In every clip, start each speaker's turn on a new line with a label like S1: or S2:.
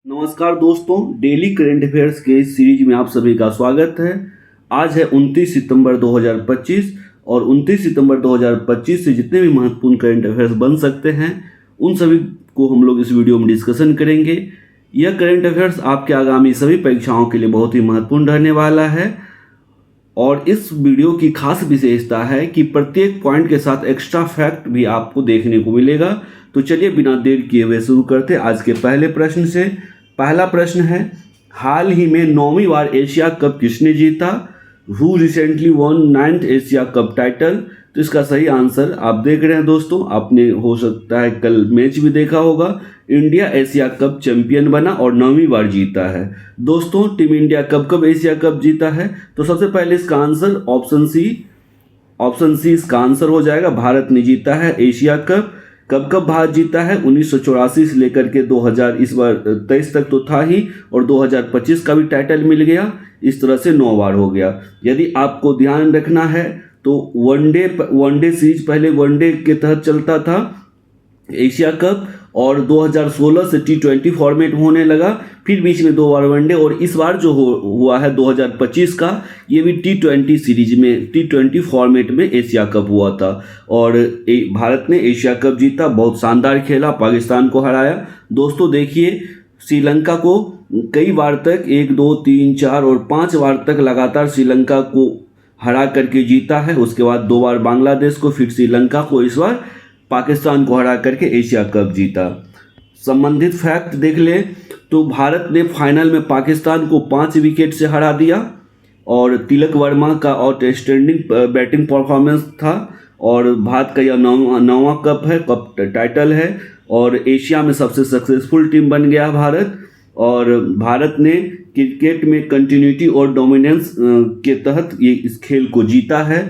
S1: नमस्कार दोस्तों, daily current affairs के इस सीरीज में आप सभी का स्वागत है। आज है 29 सितंबर 2025 और 29 सितंबर 2025 से जितने भी महत्वपूर्ण करंट अफेयर्स बन सकते हैं उन सभी को हम लोग इस वीडियो में डिस्कशन करेंगे। यह करंट अफेयर्स आपके आगामी सभी परीक्षाओं के लिए बहुत ही महत्वपूर्ण रहने वाला है और इस वीडियो की खास विशेषता है कि प्रत्येक पॉइंट के साथ एक्स्ट्रा फैक्ट भी आपको देखने को मिलेगा। तो चलिए बिना देर किए हुए शुरू करते हैं आज के पहले प्रश्न से। पहला प्रश्न है, हाल ही में 9वीं बार एशिया कप किसने जीता? Who recently von 9th Asia cup title? तो इसका सही आंसर आप देख रहे हैं दोस्तों, आपने हो सकता है कल मैच भी देखा होगा। इंडिया एशिया कप चैंपियन बना और 9वीं बार जीता है। दोस्तों, टीम इंडिया कब कब एशिया कप जीता है? तो सबसे पहले इसका आंसर ऑप्शन सी इसका आंसर हो जाएगा। भारत ने जीता है एशिया कप। कब कब भारत जीता है? 1984 से लेकर के 2000 इस बार 23 तक तो था ही और 2025 का भी टाइटल मिल गया। इस तरह से 9 बार हो गया। यदि आपको ध्यान रखना है तो वनडे सीरीज पहले वनडे के तहत चलता था एशिया कप और 2016 से T20 फॉर्मेट होने लगा, फिर बीच में 2 बार वनडे और इस बार जो हुआ है 2025 का, ये भी T20 सीरीज में T20 फॉर्मेट में एशिया कप हुआ था और भारत ने एशिया कप जीता। बहुत शानदार खेला, पाकिस्तान को हराया। दोस्तों देखिए, श्रीलंका को कई बार तक 1 2 3 4 और 5 बार तक लगातार श्रीलंका को हरा करके जीता है। उसके बाद 2 बार बांग्लादेश को, फिर श्रीलंका को, इस बार पाकिस्तान को हरा करके एशिया कप जीता। संबंधित फैक्ट देख ले तो भारत ने फाइनल में पाकिस्तान को 5 विकेट से हरा दिया और तिलक वर्मा का आउटस्टैंडिंग बैटिंग परफॉर्मेंस था और भारत का यह 9वां कप टाइटल है और एशिया में सबसे सक्सेसफुल टीम बन गया भारत। और भारत ने क्रिकेट में कंटिन्यूटी और डोमिनेंस के तहत ये इस खेल को जीता है।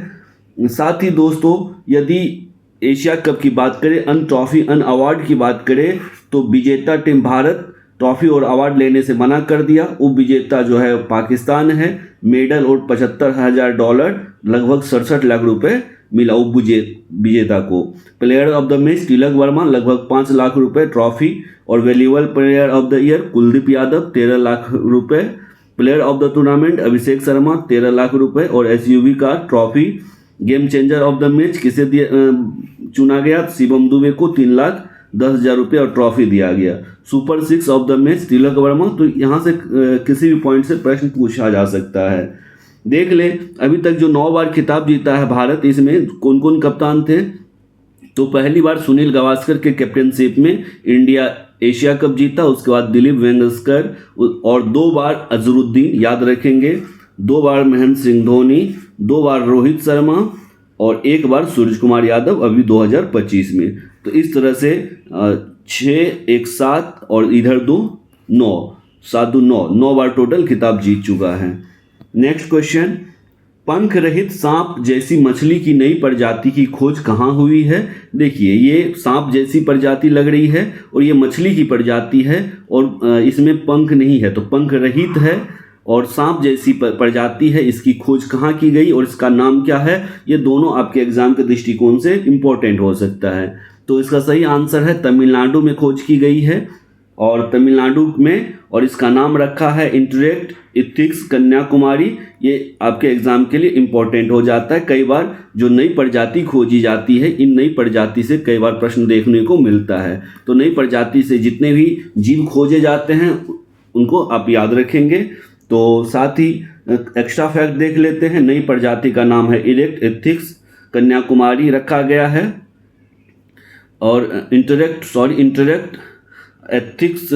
S1: साथ ही दोस्तों, यदि एशिया कप की बात करें, ट्रॉफी अवार्ड की बात करें तो विजेता टीम भारत ट्रॉफी और अवार्ड लेने से मना कर दिया। उप विजेता जो है पाकिस्तान है। मेडल और $75,000 लगभग 67 लाख रुपए मिला उप विजेता को। Player of the match Tilak Varma लगभग 5 लाख रुपए ट्रॉफी और valuable player of the year Kuldeep Yadav 13 lakh रुपए। Player of the tournament Abhishek Sharma 13 lakh रुपए और SUV का trophy. Game changer of the match किसे चुना गया? शिवम दुबे को 3,10,000 रुपये और ट्रॉफी दिया गया। Super 6 of the match Tilak Varma. तो यहाँ से किसी भी पॉइंट से प्रश्न पूछा जा सकता है। देख ले, अभी तक जो 9 बार खिताब जीता है भारत, इसमें कौन कौन कप्तान थे? तो पहली बार सुनील गावस्कर के कैप्टनशिप में इंडिया एशिया कप जीता। उसके बाद दिलीप वेंगसरकर और 2 बार अजहरुद्दीन, याद रखेंगे, 2 बार महेंद्र सिंह धोनी, 2 बार रोहित शर्मा और 1 बार सूर्य कुमार यादव अभी 2025 में। तो इस तरह से 6 1 7 और इधर 2 9 7 2 9 बार टोटल खिताब जीत चुका है। नेक्स्ट क्वेश्चन, पंख रहित सांप जैसी मछली की नई प्रजाति की खोज कहाँ हुई है? देखिए, ये सांप जैसी प्रजाति लग रही है और ये मछली की प्रजाति है और इसमें पंख नहीं है, तो पंख रहित है और सांप जैसी प्रजाति है। इसकी खोज कहाँ की गई और इसका नाम क्या है? ये दोनों आपके एग्जाम के दृष्टिकोण से इम्पोर्टेंट हो सकता है। तो इसका सही आंसर है तमिलनाडु में खोज की गई है और तमिलनाडु में, और इसका नाम रखा है इंटरेक्ट इथिक्स कन्याकुमारी। ये आपके एग्जाम के लिए इम्पोर्टेंट हो जाता है। कई बार जो नई प्रजाति खोजी जाती है, इन नई प्रजाति से कई बार प्रश्न देखने को मिलता है। तो नई प्रजाति से जितने भी जीव खोजे जाते हैं उनको आप याद रखेंगे। तो साथ ही एक्स्ट्रा फैक्ट देख लेते हैं। नई प्रजाति का नाम है इरेक्ट एथिक्स कन्याकुमारी रखा गया है और इंटरेक्ट एथिक्स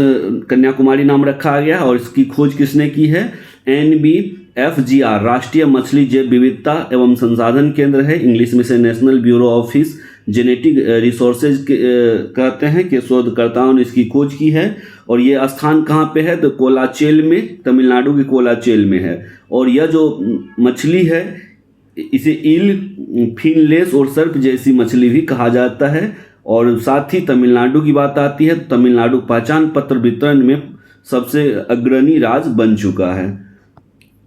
S1: कन्याकुमारी नाम रखा गया और इसकी खोज किसने की है? NBFGR राष्ट्रीय मछली जैव विविधता एवं संसाधन केंद्र है, इंग्लिश में से national bureau of fish genetic resources कहते हैं, कि शोधकर्ताओं ने इसकी खोज की है। और ये स्थान कहाँ पे है? तो कोलाचेल में, तमिलनाडु के कोलाचेल में है। और यह जो मछली है इसे ईल, फिनलेस और सर्प जैसी मछली भी कहा जाता है। और साथ ही तमिलनाडु की बात आती है, तमिलनाडु पहचान पत्र वितरण में सबसे अग्रणी राज्य बन चुका है।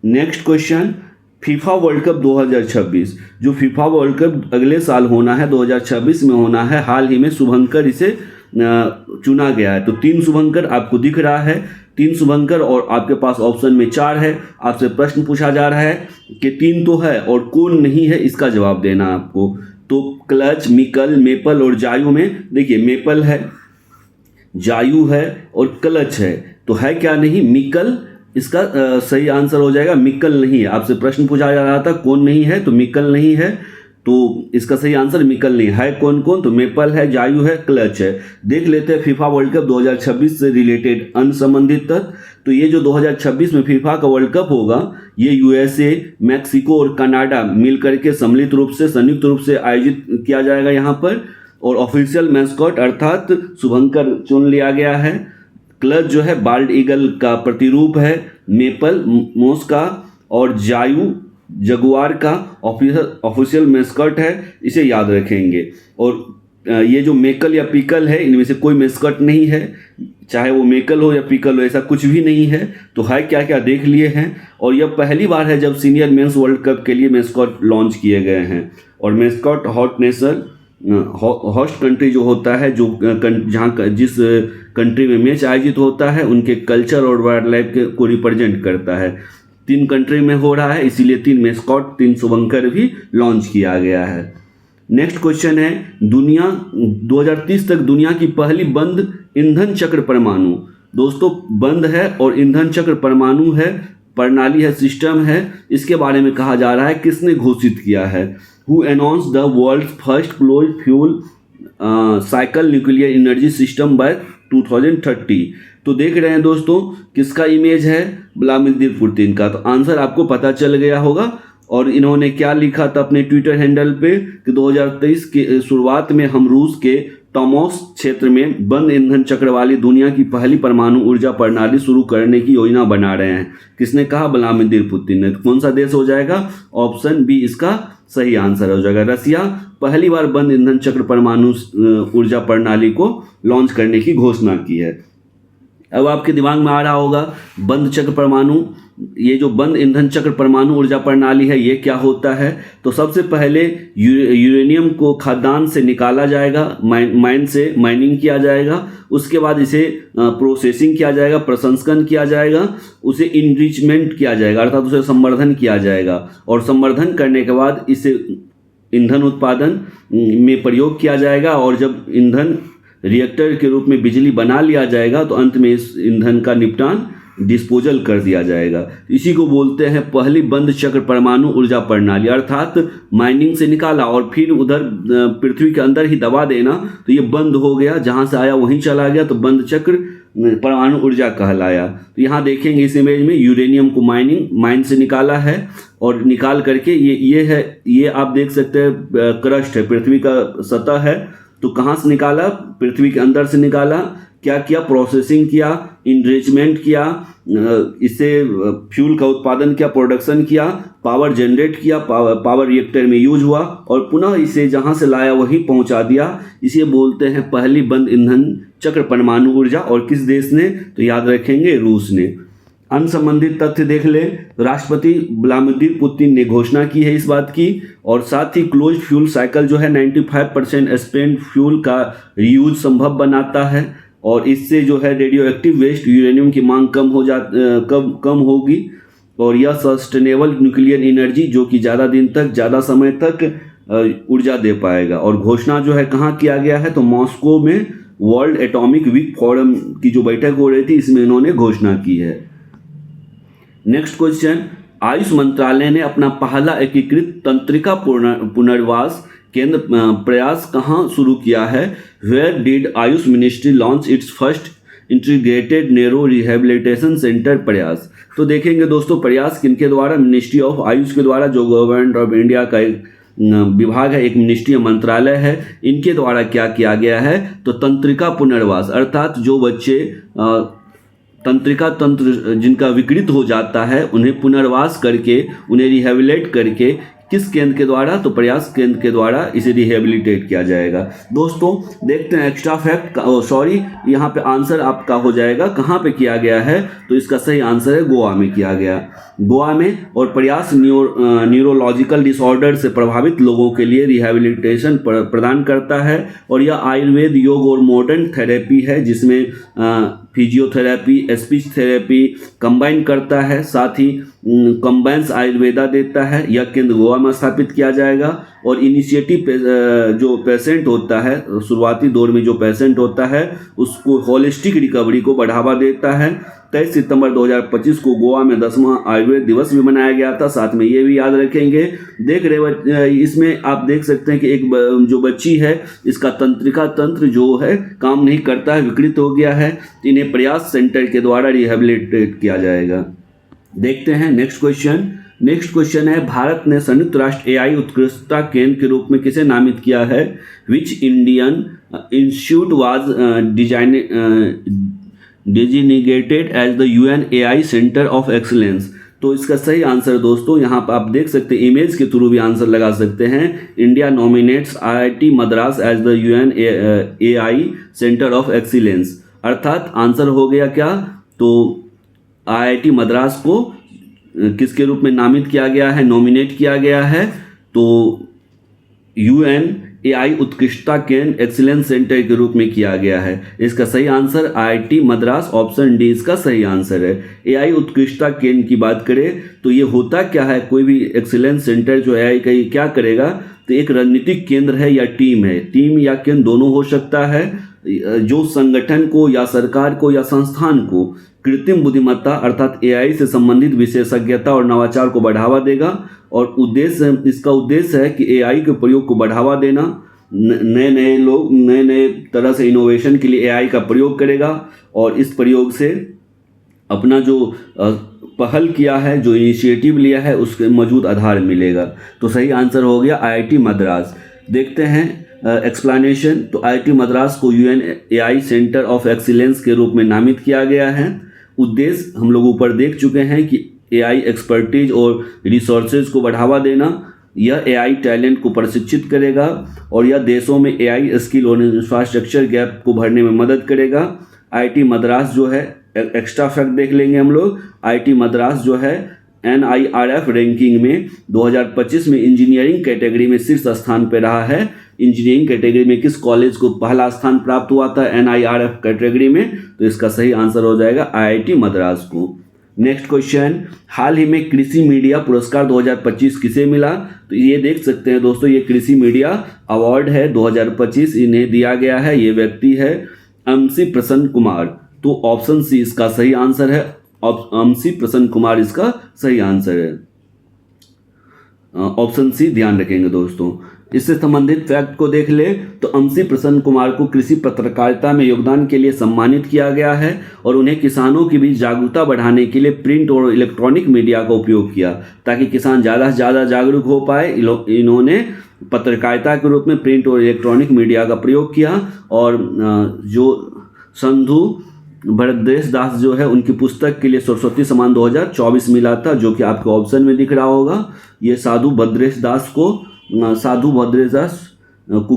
S1: Next question, FIFA world cup 2026, जो फीफा वर्ल्ड कप अगले साल होना है, 2026 में होना है, हाल ही में शुभंकर इसे चुना गया है। तो 3 शुभंकर आपको दिख रहा है, 3 शुभंकर, और आपके पास ऑप्शन में 4 है। आपसे प्रश्न पूछा जा रहा है कि 3 तो है और कौन नहीं है, इसका जवाब देना आपको। तो क्लच, मिकल, मेपल और जायु में देखिए मेपल है, जायु है और क्लच है, तो है क्या नहीं, मिकल। इसका सही आंसर हो जाएगा मिकल नहीं है। आपसे प्रश्न पूछा जा रहा था कौन नहीं है, तो मिकल नहीं है, तो इसका सही आंसर मिकल नहीं है। कौन कौन, तो मेपल है, जायु है, क्लच है। देख लेते हैं फीफा वर्ल्ड कप 2026 से रिलेटेड अनसंबंधित तथ्य। तो ये जो 2026 में फीफा का वर्ल्ड कप होगा, ये यूएसए, मैक्सिको और कनाडा मिल करके सम्मिलित रूप से, संयुक्त रूप से आयोजित किया जाएगा यहाँ पर। और ऑफिशियल मैस्कॉट अर्थात शुभंकर चुन लिया गया है। क्लच जो है बाल्ड ईगल का प्रतिरूप है, मेपल मोस का, और जायु जगुआर का ऑफिशियल मैस्कॉट है, इसे याद रखेंगे। और ये जो मेकल या पिकल है, इनमें से कोई मैस्कॉट नहीं है, चाहे वो मेकल हो या पिकल हो, ऐसा कुछ भी नहीं है। तो है क्या क्या देख लिए हैं। और यह पहली बार है जब सीनियर मेंस वर्ल्ड कप के लिए मैस्कॉट लॉन्च किए गए हैं। और मैस्कॉट होस्ट कंट्री जो होता है, जो जहाँ जिस कंट्री में मैच आयोजित होता है, उनके कल्चर और वाइल्ड लाइफ को रिप्रेजेंट करता है। 3 कंट्री में हो रहा है, इसीलिए 3 मैस्कॉट, 3 शुभंकर भी लॉन्च किया गया है। नेक्स्ट क्वेश्चन है, दुनिया 2030 तक दुनिया की पहली बंद ईंधन चक्र परमाणु, दोस्तों बंद है और ईंधन चक्र परमाणु है, प्रणाली है, सिस्टम है, इसके बारे में कहा जा रहा है किसने घोषित किया है। Who announce the world's first closed fuel cycle nuclear energy system by 2030। तो देख रहे हैं दोस्तों किसका इमेज है, व्लादिमीर पुतिन का। तो आंसर आपको पता चल गया होगा। और इन्होंने क्या लिखा था अपने ट्विटर हैंडल पे कि 2023 के शुरुआत में हम रूस के टॉमोस क्षेत्र में बंद ईंधन चक्र वाली दुनिया की पहली परमाणु ऊर्जा प्रणाली शुरू करने की योजना बना रहे हैं। किसने कहा, व्लादिमीर पुतिन ने। तो कौन सा देश हो जाएगा, ऑप्शन बी इसका सही आंसर हो जाएगा। रसिया पहली बार बंद ईंधन चक्र परमाणु ऊर्जा प्रणाली को लॉन्च करने की घोषणा की है। अब आपके दिमाग में आ रहा होगा बंद चक्र परमाणु, ये जो बंद ईंधन चक्र परमाणु ऊर्जा प्रणाली है ये क्या होता है। तो सबसे पहले यूरेनियम को खदान से निकाला जाएगा, माइन से माइनिंग किया जाएगा, उसके बाद इसे प्रोसेसिंग किया जाएगा, प्रसंस्करण किया जाएगा, उसे इनरिचमेंट किया जाएगा अर्थात उसे संवर्धन किया जाएगा। और संवर्धन करने के बाद इसे ईंधन उत्पादन में प्रयोग किया जाएगा। और जब ईंधन रिएक्टर के रूप में बिजली बना लिया जाएगा तो अंत में इस ईंधन का निपटान डिस्पोजल कर दिया जाएगा। इसी को बोलते हैं पहली बंद चक्र परमाणु ऊर्जा प्रणाली। अर्थात माइनिंग से निकाला और फिर उधर पृथ्वी के अंदर ही दबा देना, तो ये बंद हो गया, जहां से आया वहीं चला गया, तो बंद चक्र परमाणु ऊर्जा कहलाया। तो यहाँ देखेंगे इस इमेज में यूरेनियम को माइन से निकाला है और निकाल करके ये आप देख सकते हैं क्रस्ट है, पृथ्वी का सतह है। तो कहाँ से निकाला, पृथ्वी के अंदर से निकाला। क्या किया, प्रोसेसिंग किया, इनरिचमेंट किया, इससे फ्यूल का उत्पादन किया, प्रोडक्शन किया, पावर जनरेट किया, पावर रिएक्टर में यूज हुआ और पुनः इसे जहां से लाया वहीं पहुंचा दिया। इसे बोलते हैं पहली बंद ईंधन चक्र परमाणु ऊर्जा। और किस देश ने, तो याद रखेंगे रूस ने। अनसंबंधित तथ्य देख ले, राष्ट्रपति व्लादिमीर पुतिन ने घोषणा की है इस बात की। और साथ ही क्लोज फ्यूल साइकिल जो है 95% स्पेंट फ्यूल का रीयूज संभव बनाता है और इससे जो है रेडियो एक्टिव वेस्ट यूरेनियम की मांग कम होगी। और यह सस्टेनेबल न्यूक्लियर एनर्जी जो कि ज़्यादा दिन तक, ज़्यादा समय तक ऊर्जा दे पाएगा। और घोषणा जो है कहाँ किया गया है, तो मॉस्को में वर्ल्ड एटॉमिक वीक फोरम की जो बैठक हो रही थी इसमें इन्होंने घोषणा की है। नेक्स्ट क्वेश्चन, आयुष मंत्रालय ने अपना पहला एकीकृत तंत्रिका पुनर्वास केंद्र प्रयास कहाँ शुरू किया है। Where did Ayush ministry launch its first integrated neuro rehabilitation centre Prayaas. तो देखेंगे दोस्तों प्रयास किनके द्वारा, मिनिस्ट्री ऑफ आयुष के द्वारा, जो गवर्नमेंट ऑफ इंडिया का एक विभाग है, एक मिनिस्ट्री मंत्रालय है, इनके द्वारा क्या किया गया है, तो तंत्रिका पुनर्वास अर्थात जो बच्चे तंत्रिका तंत्र जिनका विकृत हो जाता है उन्हें पुनर्वास करके, उन्हें रिहेबिलिट करके किस केंद्र के द्वारा? तो प्रयास केंद्र के द्वारा इसे रिहेबिलिटेट किया जाएगा। दोस्तों देखते हैं एक्स्ट्रा फैक्ट, सॉरी यहाँ पे आंसर आपका हो जाएगा कहाँ पे किया गया है, तो इसका सही आंसर है गोवा में किया गया, गोवा में। और प्रयास न्यूरोलॉजिकल डिसऑर्डर से प्रभावित लोगों के लिए रिहेबिलिटेशन प्रदान करता है, और यह आयुर्वेद, योग और मॉडर्न थेरेपी है जिसमें फिजियोथेरेपी, स्पीच थेरेपी कंबाइन करता है, साथ ही कंबाइंस आयुर्वेदा देता है। यह केंद्र गोवा में स्थापित किया जाएगा। और इनिशिएटिव जो पेशेंट होता है, शुरुआती दौर में जो पेशेंट होता है उसको होलिस्टिक रिकवरी को बढ़ावा देता है। 23 सितंबर 2025 को गोवा में 10वां आयुर्वेद दिवस भी मनाया गया था, साथ में ये भी याद रखेंगे। देख रहे इसमें आप देख सकते हैं कि एक जो बच्ची है इसका तंत्रिका तंत्र जो है काम नहीं करता है, विकृत हो गया है, इन्हें प्रयास सेंटर के द्वारा रिहेबिलिटेट किया जाएगा। देखते हैं नेक्स्ट क्वेश्चन है, भारत ने संयुक्त राष्ट्र एआई उत्कृष्टता केंद्र के रूप में किसे नामित किया है? Which Indian institute was designated as the UN AI Center of Excellence? तो इसका सही आंसर दोस्तों यहाँ पर आप देख सकते हैं, इमेज के थ्रू भी आंसर लगा सकते हैं। India nominates IIT Madras as the UN AI centre of excellence, अर्थात आंसर हो गया क्या? तो IIT मद्रास को किसके रूप में नामित किया गया है, नॉमिनेट किया गया है? तो UN AI उत्कृष्टता केंद्र एक्सीलेंस सेंटर के रूप में किया गया है। इसका सही answer IIT Madras, option D इसका सही आंसर है। AI उत्कृष्टता केंद्र की बात करें तो ये होता क्या है? कोई भी एक्सीलेंस सेंटर जो AI का क्या करेगा, तो एक रणनीतिक केंद्र है या टीम है, टीम या केंद्र दोनों हो सकता है, जो संगठन को या सरकार को या संस्थान को कृत्रिम बुद्धिमत्ता अर्थात AI से संबंधित विशेषज्ञता और नवाचार को बढ़ावा देगा। और इसका उद्देश्य है कि AI के प्रयोग को बढ़ावा देना, नए नए तरह से इनोवेशन के लिए AI का प्रयोग करेगा, और इस प्रयोग से अपना जो पहल किया है, जो इनिशिएटिव लिया है, उसके मौजूद आधार मिलेगा। तो सही आंसर हो गया IIT मद्रास। देखते हैं एक्सप्लेनेशन। तो IIT मद्रास को UN AI centre of excellence के रूप में नामित किया गया है। उद्देश्य हम लोग ऊपर देख चुके हैं कि AI एक्सपर्टीज और रिसोर्सेज को बढ़ावा देना, यह AI टैलेंट को प्रशिक्षित करेगा, और यह देशों में AI स्किल और इंफ्रास्ट्रक्चर गैप को भरने में मदद करेगा। IIT मद्रास जो है, एक्स्ट्रा फैक्ट देख लेंगे हम लोग, IIT मद्रास जो है NIRF रैंकिंग में 2025 में इंजीनियरिंग कैटेगरी में शीर्ष स्थान पर रहा है। इंजीनियरिंग कैटेगरी में किस कॉलेज को पहला स्थान प्राप्त हुआ था NIRF कैटेगरी में? तो इसका सही आंसर हो जाएगा IIT मद्रास को। नेक्स्ट क्वेश्चन, हाल ही में कृषि मीडिया पुरस्कार 2025 किसे मिला? तो ये देख सकते हैं दोस्तों, ये कृषि मीडिया अवार्ड है 2025, इन्हें दिया गया है। ये व्यक्ति है MC प्रसन्न कुमार। तो ऑप्शन सी इसका सही आंसर है, MC प्रसन्न कुमार इसका सही आंसर है, ऑप्शन सी ध्यान रखेंगे दोस्तों। इससे संबंधित फैक्ट को देख ले तो MC प्रसन्न कुमार को कृषि पत्रकारिता में योगदान के लिए सम्मानित किया गया है, और उन्हें किसानों की बीच जागरूकता बढ़ाने के लिए प्रिंट और इलेक्ट्रॉनिक मीडिया का उपयोग किया ताकि किसान ज़्यादा से ज़्यादा जागरूक हो पाए। इन्होंने पत्रकारिता के रूप में प्रिंट और इलेक्ट्रॉनिक मीडिया का प्रयोग किया, और जो संधु भरद्देश दास जो है, उनकी पुस्तक के लिए सरस्वती सम्मान 2024 मिला था, जो कि आपके ऑप्शन में दिख रहा होगा। ये साधु भद्रेश दास को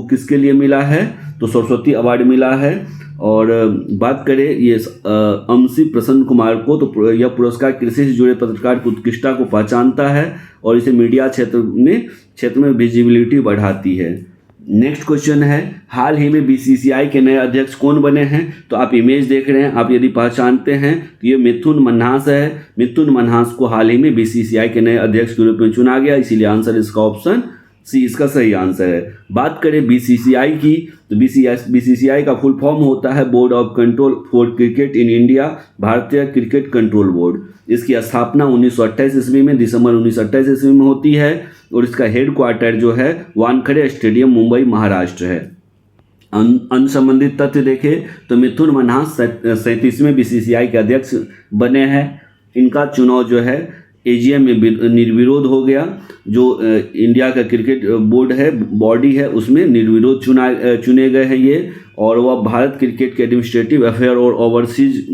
S1: किसके लिए मिला है? तो सरस्वती अवार्ड मिला है। और बात करें ये MC प्रसन्न कुमार को, तो यह पुरस्कार कृषि से जुड़े पत्रकार की उत्कृष्टता को पहचानता है, और इसे मीडिया क्षेत्र में विजिबिलिटी बढ़ाती है। नेक्स्ट क्वेश्चन है, हाल ही में BCCI के नए अध्यक्ष कौन बने हैं? तो आप इमेज देख रहे हैं, आप यदि पहचानते हैं तो ये मिथुन मन्हास है। मिथुन मन्हास को हाल ही में BCCI के नए अध्यक्ष के रूप में चुना गया, इसीलिए आंसर इसका ऑप्शन सी इसका सही आंसर है। बात करें BCCI की, तो BCCI का फुल फॉर्म होता है board of control for cricket in India, भारतीय क्रिकेट कंट्रोल बोर्ड। इसकी स्थापना 1928 ईस्वी में, दिसंबर 1928 ईस्वी में होती है, और इसका हेड क्वार्टर जो है वानखेड़े स्टेडियम, मुंबई, महाराष्ट्र है। अन्य संबंधित तथ्य देखें तो मिथुन मन्हास 37वें BCCI के अध्यक्ष बने हैं। इनका चुनाव जो है AGM में निर्विरोध हो गया। जो इंडिया का क्रिकेट बोर्ड है, बॉडी है, उसमें निर्विरोध चुने गए हैं ये, और वह भारत क्रिकेट के एडमिनिस्ट्रेटिव अफेयर और ओवरसीज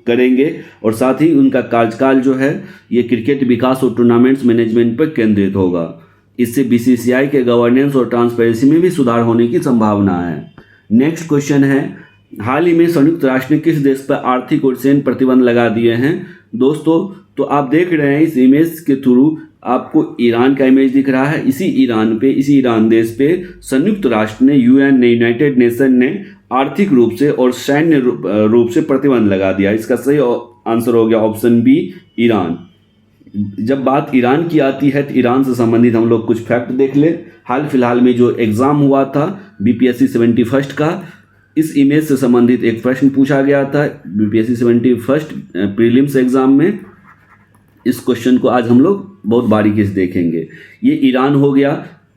S1: करेंगे, और साथ ही उनका कार्यकाल जो है ये क्रिकेट विकास और टूर्नामेंट्स मैनेजमेंट पर केंद्रित होगा। इससे बीसीसीआई के गवर्नेंस और ट्रांसपेरेंसी में भी सुधार होने की संभावना है। नेक्स्ट क्वेश्चन है, हाल ही में संयुक्त राष्ट्र ने किस देश पर आर्थिक और सैन्य प्रतिबंध लगा दिए हैं? दोस्तों तो आप देख रहे हैं इस इमेज के थ्रू आपको ईरान का इमेज दिख रहा है। इसी ईरान देश पे संयुक्त राष्ट्र ने यूनाइटेड नेशन ने आर्थिक रूप से और सैन्य रूप से प्रतिबंध लगा दिया। इसका सही आंसर हो गया ऑप्शन बी, ईरान। जब बात ईरान की आती है तो ईरान से संबंधित हम लोग कुछ फैक्ट देख ले। हाल फिलहाल में जो एग्ज़ाम हुआ था बीपीएससी 71 का, इस इमेज से संबंधित एक प्रश्न पूछा गया था बीपीएससी 71 प्रीलिम्स एग्ज़ाम में। इस क्वेश्चन को आज हम लोग बहुत बारीकी से देखेंगे। ये ईरान हो गया।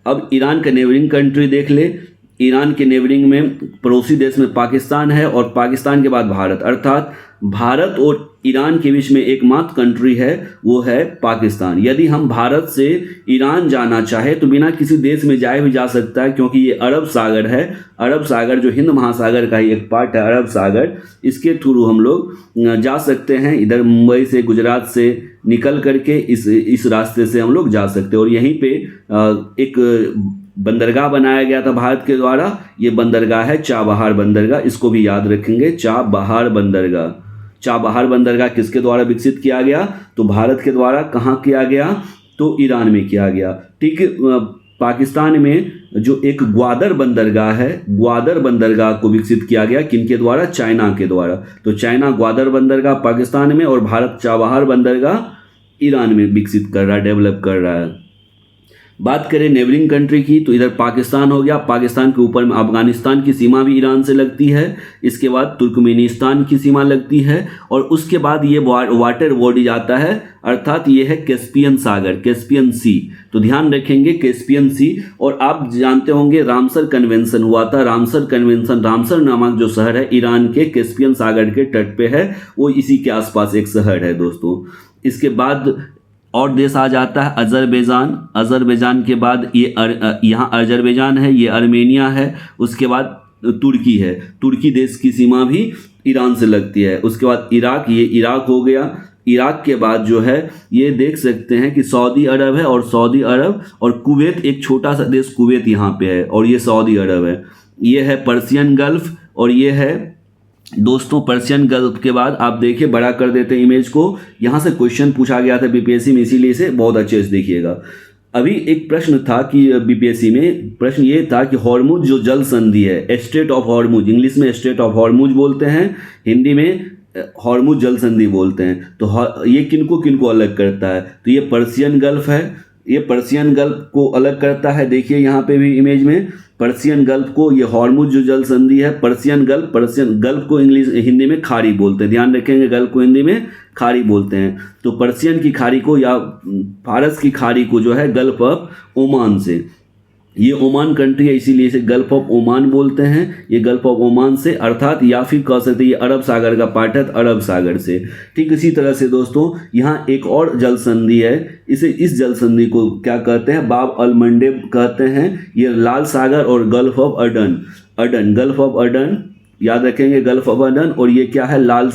S1: अब ईरान का नेबरिंग कंट्री देख ले। ईरान के नेबरिंग में पड़ोसी देश में पाकिस्तान है और पाकिस्तान के बाद भारत, अर्थात भारत और ईरान के बीच में एकमात्र कंट्री है वो है पाकिस्तान। यदि हम भारत से ईरान जाना चाहे तो बिना किसी देश में जाए भी जा सकता है, क्योंकि ये अरब सागर है। अरब सागर जो हिंद महासागर का ही एक पार्ट है, अरब सागर, इसके थ्रू हम लोग जा सकते हैं। इधर मुंबई से, गुजरात से निकल करके इस रास्ते से हम लोग जा सकते हैं। और यहीं पे एक बंदरगाह बनाया गया था भारत के द्वारा। ये बंदरगाह है चाबहार बंदरगाह, इसको भी याद रखेंगे, चाबहार बंदरगाह। चाबहार बंदरगाह किसके द्वारा विकसित किया गया? तो भारत के द्वारा। कहाँ किया गया? तो ईरान में किया गया। ठीक है। पाकिस्तान में जो एक ग्वादर बंदरगाह है, ग्वादर बंदरगाह को विकसित किया गया किनके द्वारा? चाइना के द्वारा। तो चाइना ग्वादर बंदरगाह पाकिस्तान में और भारत चाबहार बंदरगाह ईरान में विकसित कर रहा है, डेवलप कर रहा है। बात करें नेबरिंग कंट्री की तो इधर पाकिस्तान हो गया। पाकिस्तान के ऊपर में अफगानिस्तान की सीमा भी ईरान से लगती है। इसके बाद तुर्कमेनिस्तान की सीमा लगती है और उसके बाद ये वाटर बॉडी आता है, अर्थात ये है कैस्पियन सागर, कैस्पियन सी। तो ध्यान रखेंगे कैस्पियन सी। और आप जानते होंगे रामसर कन्वेंशन हुआ था। रामसर कन्वेंशन, रामसर नामक जो शहर है ईरान के कैस्पियन सागर के तट पे है, वो इसी के आसपास एक शहर है दोस्तों। इसके बाद और देश आ जाता है अजरबैजान। अजरबैजान के बाद ये यहाँ अजरबैजान है, ये अर्मेनिया है। उसके बाद तुर्की है। तुर्की देश की सीमा भी ईरान से लगती है। उसके बाद इराक, ये इराक हो गया। इराक के बाद जो है ये देख सकते हैं कि सऊदी अरब है, और सऊदी अरब और कुवैत, एक छोटा सा देश कुवैत यहाँ पे है, और ये सऊदी अरब है। ये है पर्शियन गल्फ, और ये है दोस्तों पर्शियन गल्फ के बाद आप देखिए, बड़ा कर देते हैं इमेज को। यहाँ से क्वेश्चन पूछा गया था बीपीएससी में, इसीलिए इसे बहुत अच्छे से देखिएगा। अभी एक प्रश्न था कि बीपीएससी में प्रश्न ये था कि हॉर्मुज जो जल संधि है, स्ट्रेट ऑफ हॉर्मुज, इंग्लिश में स्ट्रेट ऑफ हॉर्मुज बोलते हैं, हिंदी में हॉर्मुज जल संधि बोलते हैं। तो ये किनको किनको अलग करता है? तो ये पर्शियन गल्फ है, ये पर्शियन गल्फ को अलग करता है। देखिए यहाँ पे भी इमेज में पर्शियन गल्फ को, ये हॉर्मुज जो जल संधि है, पर्शियन गल्फ को हिंदी में खाड़ी बोलते हैं। ध्यान रखेंगे, गल्फ को हिंदी में खाड़ी बोलते हैं। तो पर्शियन की खाड़ी को या फारस की खाड़ी को जो है गल्फ ऑफ ओमान से, ये ओमान कंट्री है इसीलिए इसे गल्फ ऑफ ओमान बोलते हैं। ये गल्फ ऑफ ओमान से, अर्थात या फिर कह सकते हैं ये अरब सागर का पार्ट है, अरब सागर से। ठीक इसी तरह से दोस्तों यहाँ एक और जल संधि है, इस जल संधि को क्या कहते हैं? बाब अल मंडेब कहते हैं। ये लाल सागर और गल्फ ऑफ अडन, गल्फ ऑफ अडन याद रखेंगे, गल्फ ऑफ अदन। और ये क्या है? लाल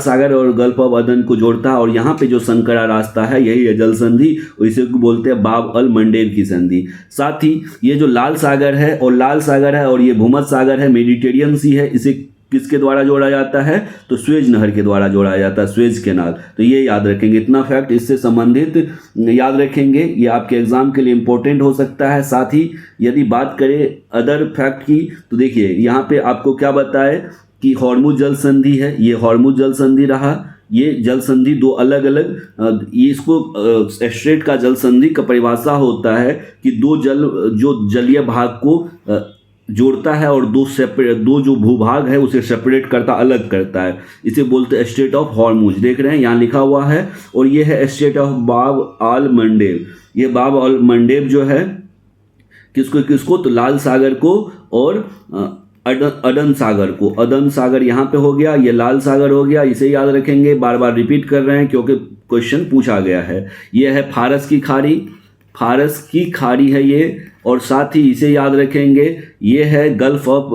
S1: सागर और गल्फ ऑफ अदन को जोड़ता है। और यहाँ पे जो संकरा रास्ता है यही है जल संधि, और इसे बोलते हैं बाब अल मंडेब की संधि। साथ ही ये जो लाल सागर है और ये भूमध्य सागर है, मेडिटेरियन सी है, इसे किसके द्वारा जोड़ा जाता है? तो स्वेज नहर के द्वारा जोड़ा जाता है, स्वेज कैनाल। तो ये याद रखेंगे, इतना फैक्ट इससे संबंधित याद रखेंगे, ये आपके एग्जाम के लिए इंपॉर्टेंट हो सकता है। साथ ही यदि बात करें अदर फैक्ट की तो देखिए यहाँ पे आपको क्या बताए कि हॉर्मुज जल संधि है, ये हॉर्मुज जल संधि रहा। ये जल संधि दो अलग अलग, इसको स्ट्रेट का जल संधि का परिभाषा होता है कि जो जलीय भाग को जोड़ता है और दो जो भूभाग है उसे सेपरेट करता, अलग करता है, इसे बोलते हैं स्ट्रेट ऑफ हॉर्मुज। देख रहे हैं यहाँ लिखा हुआ है। और ये है स्ट्रेट ऑफ बाब अल मंडेब। ये बाब अल मंडेब जो है किसको? तो लाल सागर को और अदन सागर यहाँ पे हो गया, ये लाल सागर हो गया। इसे याद रखेंगे, बार बार रिपीट कर रहे हैं क्योंकि क्वेश्चन पूछा गया है। ये है फारस की खाड़ी है ये। और साथ ही इसे याद रखेंगे, ये है गल्फ ऑफ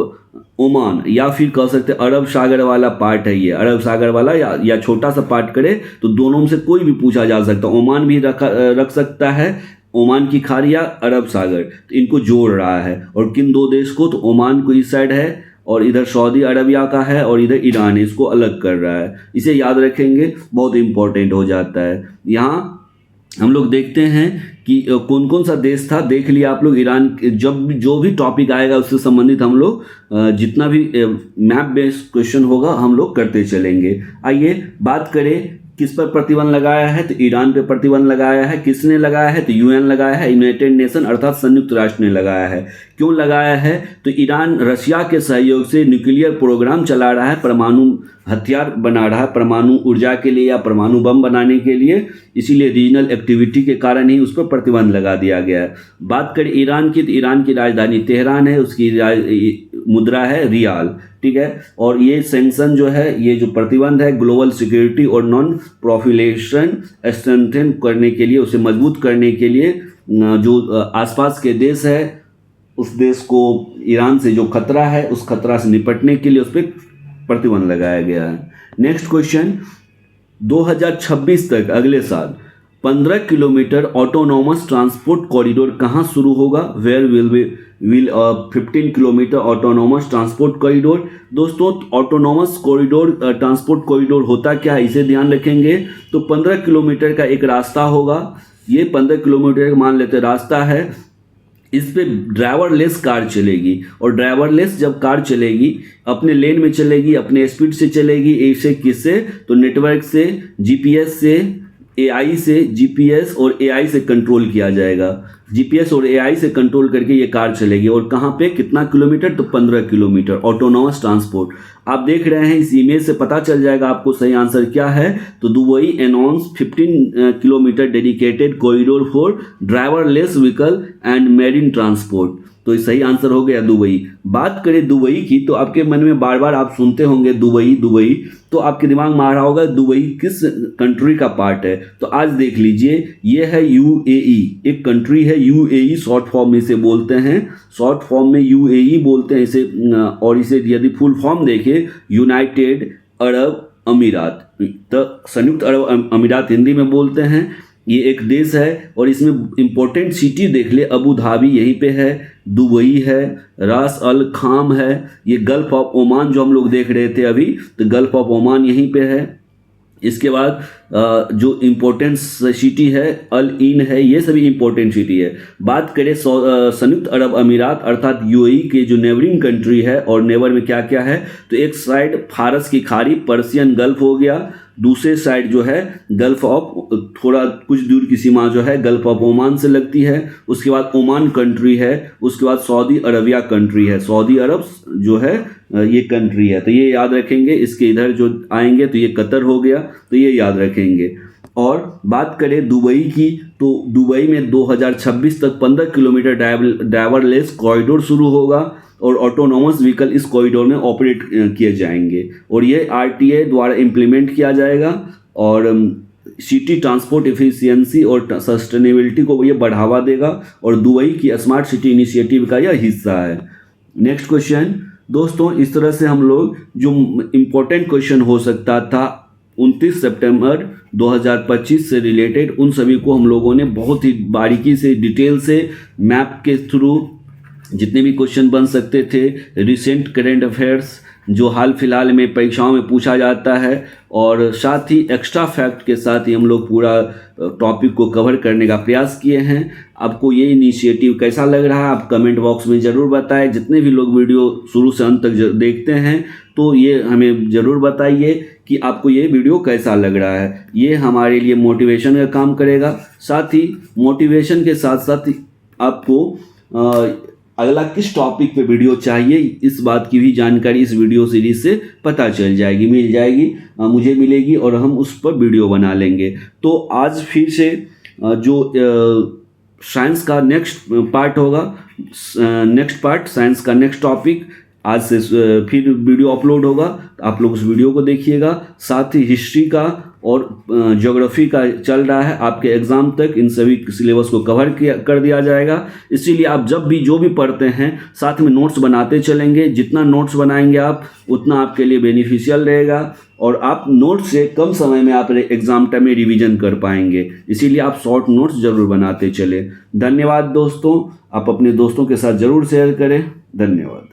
S1: ओमान, या फिर कह सकते हैं अरब सागर वाला पार्ट है ये, अरब सागर वाला या छोटा सा पार्ट करे तो दोनों में से कोई भी पूछा जा सकता है। ओमान भी रख सकता है, ओमान की खाड़ी या अरब सागर, तो इनको जोड़ रहा है। और किन दो देश को, तो ओमान को इस साइड है और इधर सऊदी अरबिया का है और इधर ईरान है, इसको अलग कर रहा है। इसे याद रखेंगे, बहुत इंपॉर्टेंट हो जाता है। यहाँ हम लोग देखते हैं कि कौन कौन सा देश था, देख लिया आप लोग। ईरान जब जो भी टॉपिक आएगा उससे संबंधित हम लोग जितना भी मैप बेस्ड क्वेश्चन होगा हम लोग करते चलेंगे। आइए बात करें किस पर प्रतिबंध लगाया है, तो ईरान पे प्रतिबंध लगाया है। किसने लगाया है, तो यूएन लगाया है, यूनाइटेड नेशन अर्थात संयुक्त राष्ट्र ने लगाया है। क्यों लगाया है, तो ईरान रशिया के सहयोग से न्यूक्लियर प्रोग्राम चला रहा है, परमाणु हथियार बना रहा है, परमाणु ऊर्जा के लिए या परमाणु बम बनाने के लिए, इसीलिए रीजनल एक्टिविटी के कारण ही उस पर प्रतिबंध लगा दिया गया है। बात करें ईरान की, तो ईरान की राजधानी तेहरान है, उसकी मुद्रा है रियाल, ठीक है। और ये सैंक्शन जो है, ये जो प्रतिबंध है, ग्लोबल सिक्योरिटी और नॉन प्रोफिलेशन स्ट्रेंथन करने के लिए, उसे मजबूत करने के लिए, जो आसपास के देश है उस देश को ईरान से जो खतरा है उस खतरा से निपटने के लिए उस पर प्रतिबंध लगाया गया है। नेक्स्ट क्वेश्चन, 2026 तक अगले साल 15 किलोमीटर ऑटोनॉमस ट्रांसपोर्ट कॉरिडोर कहाँ शुरू होगा, where will 15 kilometre autonomous transport corridor. दोस्तों ऑटोनॉमस कॉरिडोर ट्रांसपोर्ट कॉरिडोर होता क्या है, इसे ध्यान रखेंगे। तो 15 किलोमीटर का एक रास्ता होगा, ये 15 किलोमीटर मान लेते रास्ता है, इस पे ड्राइवरलेस कार चलेगी। और ड्राइवरलेस जब कार चलेगी अपने लेन में चलेगी, अपने स्पीड से चलेगी। इससे किससे, तो नेटवर्क से, जीपीएस से, एआई से, जीपीएस और एआई से कंट्रोल किया जाएगा। जीपीएस और एआई से कंट्रोल करके ये कार चलेगी। और कहाँ पे, कितना किलोमीटर, तो 15 किलोमीटर ऑटोनॉमस ट्रांसपोर्ट। आप देख रहे हैं, इस इमेज से पता चल जाएगा आपको सही आंसर क्या है। तो Dubai announce 15 kilometre dedicated corridor for driverless vehicle and marine transport. तो ये सही आंसर हो गया दुबई। बात करें दुबई की, तो आपके मन में बार बार आप सुनते होंगे दुबई दुबई, तो आपके दिमाग में आ रहा होगा दुबई किस कंट्री का पार्ट है। तो आज देख लीजिए, ये है यूएई, एक कंट्री है यूएई, शॉर्ट फॉर्म में इसे बोलते हैं, शॉर्ट फॉर्म में यूएई बोलते हैं इसे। और इसे यदि फुल फॉर्म देखें, यूनाइटेड अरब अमीरात, तो संयुक्त अरब अमीरात हिंदी में बोलते हैं। ये एक देश है और इसमें इंपॉर्टेंट सिटी देख ले, अबू धाबी यहीं पे है, दुबई है, रास अल खाम है, ये गल्फ ऑफ ओमान जो हम लोग देख रहे थे अभी, तो गल्फ ऑफ ओमान यहीं पे है। इसके बाद जो इम्पोर्टेंट सिटी है अल इन है, ये सभी इम्पोर्टेंट सिटी है। बात करें संयुक्त अरब अमीरात अर्थात यूएई के जो नेबरिंग कंट्री है, और नेबर में क्या क्या है, तो एक साइड फारस की खाड़ी, पर्सियन गल्फ हो गया, दूसरे साइड जो है गल्फ ऑफ, थोड़ा कुछ दूर की सीमा जो है गल्फ ऑफ ओमान से लगती है। उसके बाद ओमान कंट्री है, उसके बाद सऊदी अरबिया कंट्री है, सऊदी अरब जो है ये कंट्री है, तो ये याद रखेंगे। इसके इधर जो आएंगे तो ये कतर हो गया, तो ये याद रखेंगे। और बात करें दुबई की, तो दुबई में 2026 तक 15 किलोमीटर ड्राइवरलेस कॉरिडोर शुरू होगा और ऑटोनॉमस व्हीकल इस कॉरिडोर में ऑपरेट किए जाएंगे। और ये आरटीए द्वारा इम्प्लीमेंट किया जाएगा और सिटी ट्रांसपोर्ट एफिशिएंसी और सस्टेनेबिलिटी को ये बढ़ावा देगा और दुबई की स्मार्ट सिटी इनिशिएटिव का यह हिस्सा है। नेक्स्ट क्वेश्चन, दोस्तों इस तरह से हम लोग जो इम्पोर्टेंट क्वेश्चन हो सकता था 29 सितंबर 2025 से रिलेटेड, उन सभी को हम लोगों ने बहुत ही बारीकी से, डिटेल से, मैप के थ्रू जितने भी क्वेश्चन बन सकते थे, रिसेंट करेंट अफेयर्स जो हाल फिलहाल में परीक्षाओं में पूछा जाता है, और साथ ही एक्स्ट्रा फैक्ट के साथ ही हम लोग पूरा टॉपिक को कवर करने का प्रयास किए हैं। आपको ये इनिशिएटिव कैसा लग रहा है आप कमेंट बॉक्स में ज़रूर बताएं। जितने भी लोग वीडियो शुरू से अंत तक देखते हैं तो ये हमें ज़रूर बताइए कि आपको ये वीडियो कैसा लग रहा है। ये हमारे लिए मोटिवेशन का काम करेगा। साथ ही मोटिवेशन के साथ साथ आपको अगला किस टॉपिक पे वीडियो चाहिए, इस बात की भी जानकारी इस वीडियो सीरीज से पता चल जाएगी, मिल जाएगी, मुझे मिलेगी और हम उस पर वीडियो बना लेंगे। तो आज फिर से जो साइंस का नेक्स्ट पार्ट होगा, नेक्स्ट पार्ट साइंस का नेक्स्ट टॉपिक आज से फिर वीडियो अपलोड होगा, आप लोग उस वीडियो को देखिएगा। साथ ही हिस्ट्री का और ज्योग्राफी का चल रहा है आपके एग्ज़ाम तक, इन सभी सिलेबस को कवर कर दिया जाएगा। इसीलिए आप जब भी जो भी पढ़ते हैं साथ में नोट्स बनाते चलेंगे। जितना नोट्स बनाएंगे आप उतना आपके लिए बेनिफिशियल रहेगा और आप नोट्स से कम समय में आप एग्ज़ाम टाइम में रिवीजन कर पाएंगे। इसीलिए आप शॉर्ट नोट्स ज़रूर बनाते चलें। धन्यवाद दोस्तों, आप अपने दोस्तों के साथ ज़रूर शेयर करें। धन्यवाद।